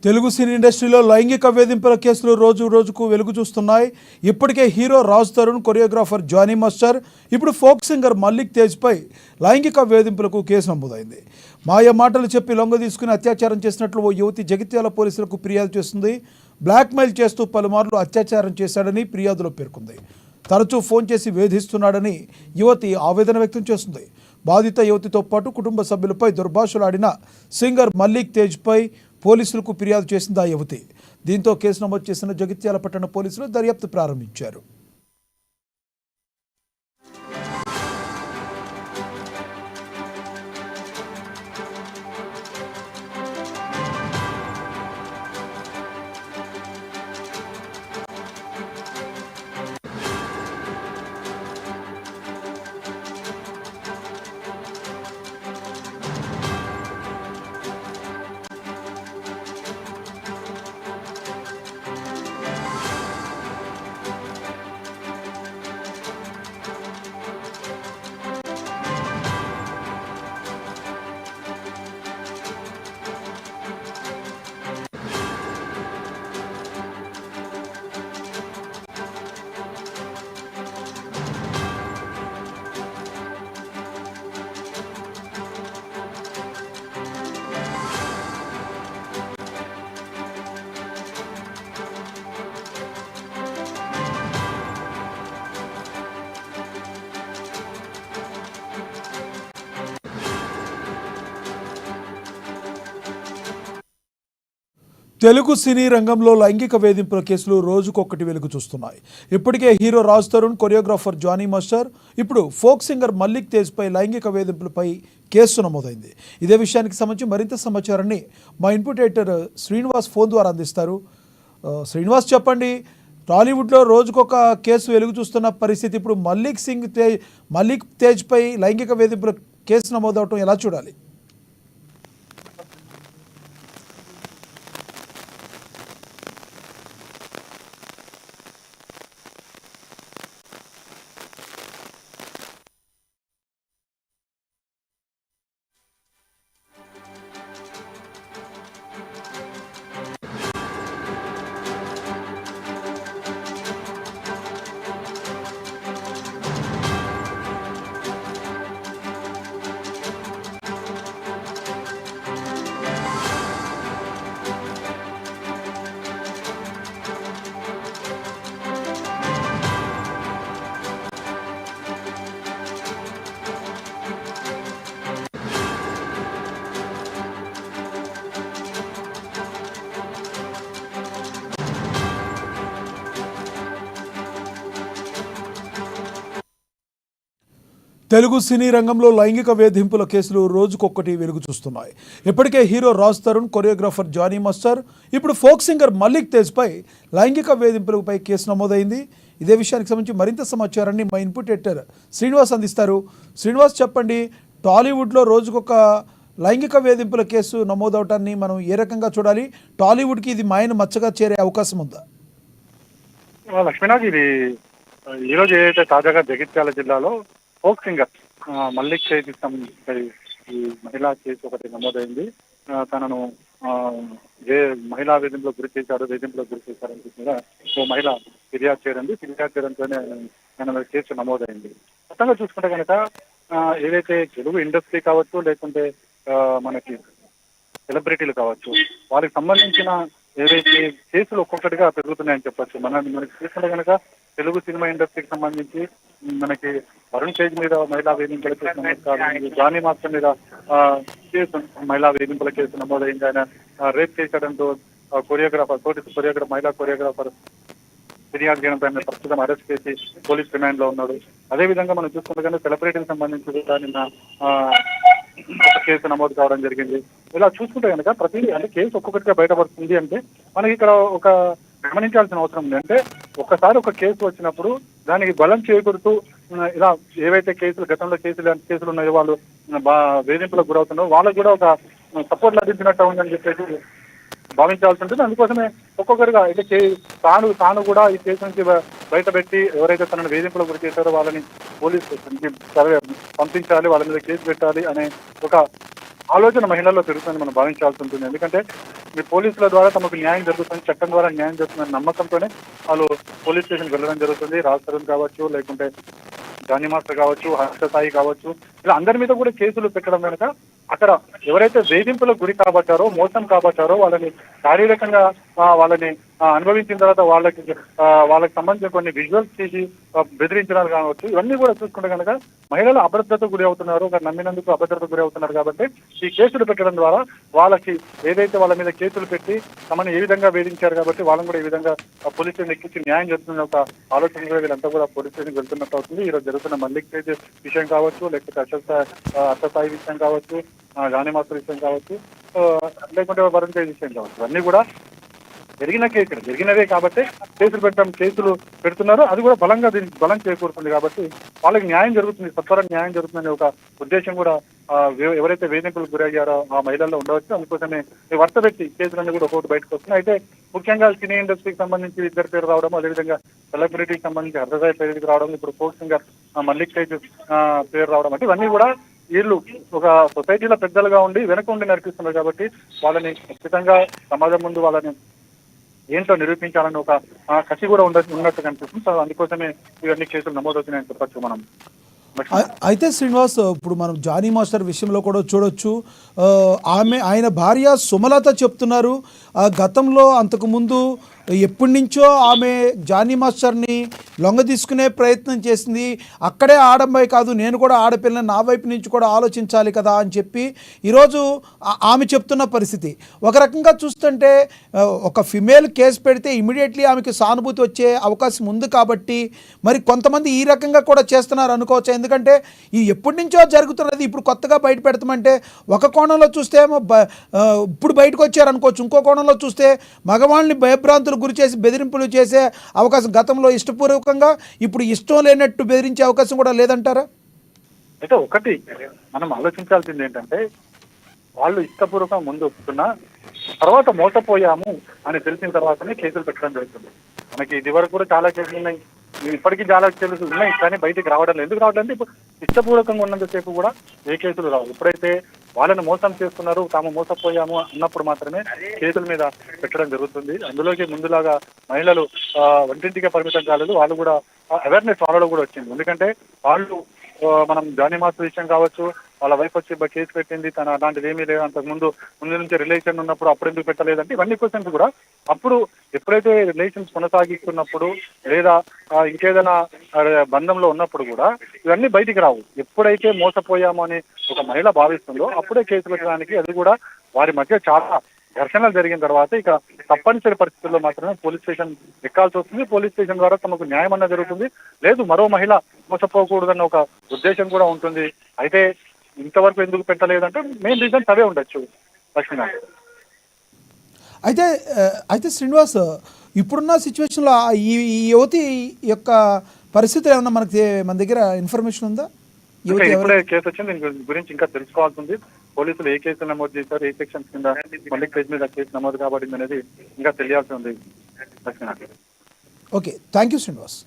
తెలుగు సినీ ఇండస్ట్రీలో లైంగిక వేధింపుల కేసులు రోజు రోజుకు వెలుగు చూస్తున్నాయి. ఇప్పటికే hero Raj Tarun, choreographer Jani master, ఇప్పుడు ఫోక్ సింగర్ మల్లిక్ తేజ్పై లైంగిక వేధింపులకు కేసు నమోదైంది. మాయ మాటలు చెప్పి లొంగ తీసుకుని అత్యాచారం చేసినట్లు ఓ యువతి జగిత్యాల పోలీసులకు ఫిర్యాదు చేస్తుంది. బ్లాక్మెయిల్ చేస్తూ పలుమార్లు అత్యాచారం చేశాడని ఫిర్యాదులో పేర్కొంది. తరచూ ఫోన్ చేసి వేధిస్తున్నాడని యువతి ఆవేదన వ్యక్తం చేస్తుంది. బాధిత యువతితో పాటు కుటుంబ సభ్యులపై దుర్భాషలాడిన సింగర్ మల్లిక్ తేజ్పై పోలీసులకు ఫిర్యాదు చేసింది ఆ యువతి. దీంతో కేసు నమోదు చేసిన జగిత్యాల పట్టణ పోలీసులు దర్యాప్తు ప్రారంభించారు. తెలుగు సినీ రంగంలో లైంగిక వేధింపుల కేసులు రోజుకొకటి వెలుగు చూస్తున్నాయి. ఇప్పటికే hero Raj Tarun, choreographer Jani master, ఇప్పుడు ఫోక్ సింగర్ మల్లిక్ తేజ్పై లైంగిక వేధింపులపై కేసు నమోదైంది. ఇదే విషయానికి సంబంధించి మరింత సమాచారాన్ని మా ఇన్పుట్ ఎడిటర్ శ్రీనివాస్ ఫోన్ ద్వారా అందిస్తారు. శ్రీనివాస్, చెప్పండి, టాలీవుడ్లో రోజుకొక కేసు వెలుగు చూస్తున్న పరిస్థితి, ఇప్పుడు మల్లిక్ తేజ్పై లైంగిక వేధింపుల కేసు నమోదవటం ఎలా చూడాలి? తెలుగు సినీ రంగంలో లైంగిక వేధింపుల కేసులు రోజుకొక్కటి వెలుగు చూస్తున్నాయి. ఇప్పటికే hero Raj Tarun, choreographer Jani master, ఇప్పుడు ఫోక్ సింగర్ మల్లిక్ తేజ్పై లైంగిక వేధింపులపై కేసు నమోదైంది. ఇదే విషయానికి సంబంధించి మరింత సమాచారాన్ని మా ఇన్పుట్ ఎడిటర్ శ్రీనివాస్ అందిస్తారు. శ్రీనివాస్, చెప్పండి, టాలీవుడ్లో రోజుకొక లైంగిక వేధింపుల కేసు నమోదవటాన్ని మనం ఏ రకంగా చూడాలి? టాలీవుడ్కి ఇది మాయను మచ్చగా చేరే అవకాశం ఉందా? లక్ష్మీనాథ్, ఇది ఈరోజు ఏదైతే తాజాగా జగిత్యాల జిల్లాలో ఫోక్ సింగర్ మల్లిక్ తేజ్ ఈ మహిళా కేసు ఒకటి నమోదైంది. తనను మహిళా వేధింపులకు గురి చేశారని చెప్పి ఓ మహిళ ఫిర్యాదు చేయడంతోనే ఆయన కేసు నమోదైంది. మొత్తంగా చూసుకుంటే కనుక ఏదైతే తెలుగు ఇండస్ట్రీ కావచ్చు, లేకుంటే మనకి సెలబ్రిటీలు కావచ్చు, వారికి సంబంధించిన ఏదైతే కేసులు ఒక్కొక్కటిగా పెరుగుతున్నాయని చెప్పొచ్చు. మనకి చూసుకుంటే కనుక తెలుగు సినిమా ఇండస్ట్రీకి సంబంధించి మనకి వరుణ్ తేజ్ మీద మహిళా వేధింపుల కేసు నమోదు, జానీ మాస్టర్ మీద కేసు మహిళా వేధింపుల కేసు నమోదైంది. ఆయన రేప్ చేశాడంటూ మహిళా కొరియోగ్రాఫర్ ఫిర్యాదు చేయడంపై ప్రస్తుతం అరెస్ట్ చేసి పోలీస్ రిమాండ్ లో ఉన్నాడు. అదేవిధంగా మనం చూసుకుంటే సెలబ్రిటీకి సంబంధించి నిన్న ఒక కేసు నమోదు కావడం జరిగింది. ఇలా చూసుకుంటే కనుక ప్రతిదీ అంటే కేసు ఒక్కొక్కటిగా బయటపడుతుంది. అంటే మనకి ఇక్కడ ఒక గమనించాల్సిన అవసరం ఉంది. అంటే ఒక్కసారి ఒక కేసు వచ్చినప్పుడు దానికి బలం చేకూరుతూ ఇలా ఏవైతే గతంలో కేసులు ఉన్నాయో, వాళ్ళు వేధింపులకు గురవుతున్నారో వాళ్ళకు కూడా ఒక సపోర్ట్ లభించినట్టు ఉందని చెప్పేసి భావించాల్సి ఉంటుంది. అందుకోసమే ఒక్కొక్కరిగా అయితే తాను కూడా ఈ కేసు నుంచి బయటపెట్టి ఎవరైతే తనను వేధింపులకు గురి చేశారో వాళ్ళని పోలీసు పంపించాలి, వాళ్ళ మీద కేసు పెట్టాలి అనే ఒక ఆలోచన మహిళల్లో పెరుగుతుందని మనం భావించాల్సి ఉంటుంది. ఎందుకంటే మీ పోలీసుల ద్వారా తమకు న్యాయం జరుగుతుంది, చట్టం ద్వారా న్యాయం జరుగుతుందనే నమ్మకంతోనే వాళ్ళు పోలీస్ స్టేషన్ వెళ్ళడం జరుగుతుంది. రాజ్ తరుణ్ కావచ్చు, లేకుంటే జానీ మాస్టర్ కావచ్చు, హర్ష సాయి కావచ్చు, ఇలా అందరి మీద కూడా కేసులు పెట్టడం వెనుక అక్కడ ఎవరైతే వేధింపులకు గురి కాబట్టారో, మోసం కాబట్టారో వాళ్ళని శారీరకంగా వాళ్ళని అనుభవించిన తర్వాత వాళ్ళకి సంబంధించిన కొన్ని విజువల్స్ తీసి బెదిరించడాలు కావచ్చు, ఇవన్నీ కూడా చూసుకుంటే కనుక మహిళలు అభద్రతకు గురి అవుతున్నారు, నమ్మినందుకు అభద్రతకు గురి అవుతున్నారు. కాబట్టి ఈ కేసులు పెట్టడం ద్వారా వాళ్ళకి ఏదైతే వాళ్ళ మీద కేసులు పెట్టి తమని ఏ విధంగా వేధించారు కాబట్టి వాళ్ళని కూడా ఈ విధంగా పోలీస్ స్టేషన్ ఎక్కించి న్యాయం జరుగుతున్న ఒక ఆలోచన వీళ్ళంతా కూడా పోలీస్ స్టేషన్ వెళ్తున్నట్టు అవుతుంది. ఈరోజు జరుగుతున్న మల్లిక్ తేజ్ విషయం కావచ్చు, లేకపోతే అర్ష సాయి విషయం కావచ్చు, జానీ మాస్టర్ విషయం కావచ్చు, లేకుంటే వరుణ్ తేజ్ విషయం కావచ్చు, అన్నీ కూడా జరిగినవే కాబట్టి కేసులు పెడుతున్నారు. అది కూడా దీనికి బలం చేకూరుతుంది కాబట్టి వాళ్ళకి న్యాయం జరుగుతుంది, సత్వరం న్యాయం జరుగుతుందనే ఒక ఉద్దేశం కూడా ఎవరైతే వేధింపులకు గురయ్యారో ఆ మహిళల్లో ఉండవచ్చు. అందుకోసమే వరుస పెట్టి కేసులన్నీ కూడా ఒకటి బయటకు వస్తున్నాయి. అయితే ముఖ్యంగా సినీ ఇండస్ట్రీకి సంబంధించి ఇద్దరు పేరు రావడం, అదేవిధంగా సెలబ్రిటీకి సంబంధించి హర్షసాయి పేరుకి రావడం, ఇప్పుడు ఫోక్ సింగర్ మల్లిక్ తేజ్ పేరు రావడం అంటే ఇవన్నీ కూడా వీళ్ళు ఒక సొసైటీలో పెద్దలుగా ఉండి వెనక ఉండి నడిపిస్తున్నారు. కాబట్టి వాళ్ళని ఖచ్చితంగా సమాజం ముందు వాళ్ళని ఏంటో నిరూపించాలని ఒక కసి కూడా ఉన్నట్టు కనిపిస్తుంది. సో అందుకోసమే ఇవన్నీ కేసులు నమోదవుతున్నాయని చెప్పచ్చు మనం. అయితే శ్రీనివాస్, ఇప్పుడు మనం జానీ మాస్టర్ విషయంలో కూడా చూడొచ్చు, ఆయన భార్య సుమలత చెప్తున్నారు గతంలో అంతకుముందు ఎప్పటి నుంచో ఆమె జానీ మాస్టర్ని లొంగ తీసుకునే ప్రయత్నం చేసింది. అక్కడే ఆడంబాయి కాదు, నేను కూడా ఆడపిల్లని నా వైపు నుంచి కూడా ఆలోచించాలి కదా అని చెప్పి ఈరోజు ఆమె చెప్తున్న పరిస్థితి. ఒక రకంగా చూస్తుంటే ఒక ఫిమేల్ కేసు పెడితే ఇమీడియట్లీ ఆమెకి సానుభూతి వచ్చే అవకాశం ఉంది కాబట్టి మరి కొంతమంది ఈ రకంగా కూడా చేస్తున్నారు అనుకోవచ్చు. ఎందుకంటే ఇది ఎప్పటి నుంచో జరుగుతున్నది, ఇప్పుడు కొత్తగా బయట పెడతామంటే ఒక కోణంలో చూస్తే ఇప్పుడు బయటకు వచ్చారనుకోవచ్చు, ఇంకో కోణంలో చూస్తే మగవాళ్ళని భయభ్రాంతులు గురి చేసి బెదిరింపులు చేసే అవకాశం గతంలో ఇష్టపూర్వకంగా, ఇప్పుడు ఇష్టం లేనట్టు బెదిరించే అవకాశం కూడా లేదంటారా? అయితే ఒకటి మనం ఆలోచించాల్సింది ఏంటంటే, వాళ్ళు ఇష్టపూర్వకంగా ముందు వస్తున్నా తర్వాత మోసపోయాము అని తెలిసిన తర్వాతనే కేసులు పెట్టడం జరుగుతుంది. మనకి ఇది వరకు కూడా చాలా కేసులు ఉన్నాయి, ఇప్పటికీ చాలా కేసులు ఉన్నాయి, కానీ బయటికి రావడం లేదు. ఎందుకు రావడం అంటే ఇప్పుడు ఇష్టపూర్వకంగా ఉన్నంతసేపు కూడా ఏ కేసులు రావు. ఎప్పుడైతే వాళ్ళని మోసం చేస్తున్నారు, తాము మోసపోయాము అన్నప్పుడు మాత్రమే కేసుల మీద పెట్టడం జరుగుతుంది. అందులోకి ముందులాగా మహిళలు వంటింటికే పరిమితం కాలేదు, వాళ్ళు కూడా అవేర్నెస్ వాళ్ళలో కూడా వచ్చింది. ఎందుకంటే వాళ్ళు మనం జానీ మాస్టర్ విషయం కావచ్చు, వాళ్ళ వైఫ్ వచ్చి కేసు పెట్టింది, తన అలాంటిది ఏమీ లేదు, అంతకు ముందు నుంచి రిలేషన్ ఉన్నప్పుడు అప్పుడు ఎందుకు పెట్టలేదంటే ఇవన్నీ క్వశ్చన్స్ కూడా అప్పుడు ఎప్పుడైతే రిలేషన్స్ కొనసాగిస్తున్నప్పుడు లేదా ఇంకేదైనా బంధంలో ఉన్నప్పుడు కూడా ఇవన్నీ బయటికి రావు. ఎప్పుడైతే మోసపోయాము అని ఒక మహిళ భావిస్తుందో అప్పుడే కేసు పెట్టడానికి, అది కూడా వారి మధ్య చాలా ఘర్షణలు జరిగిన తర్వాత ఇక తప్పనిసరి పరిస్థితుల్లో మాత్రమే పోలీస్ స్టేషన్ ఎక్కాల్సి వస్తుంది. పోలీస్ స్టేషన్ ద్వారా తమకు న్యాయం అన్న జరుగుతుంది, లేదు మరో మహిళ మోసపోకూడదన్న ఒక ఉద్దేశం కూడా ఉంటుంది. అయితే ఇంతవరకు ఎందుకు పెట్టలేదంటే మెయిన్ రీజన్స్ అవే ఉండొచ్చు లక్ష్మీనాథ్. అయితే శ్రీనివాస్, ఇప్పుడున్న సిచ్యువేషన్లో ఈ యువతి యొక్క పరిస్థితులు ఏమన్నా మన దగ్గర ఇన్ఫర్మేషన్ ఉందా? ఇప్పుడే కేసు వచ్చింది, దీని గురించి ఇంకా తెలుసుకోవాల్సి ఉంది. పోలీసులు ఏ కేసులు నమోదు చేశారు, ఏ సెక్షన్స్ కింద మల్లిక్ తేజ్ మీద కేసు నమోదు కాబడింది అనేది ఇంకా తెలియాల్సి ఉంది Lakshminath. Okay, thank you Srinivas.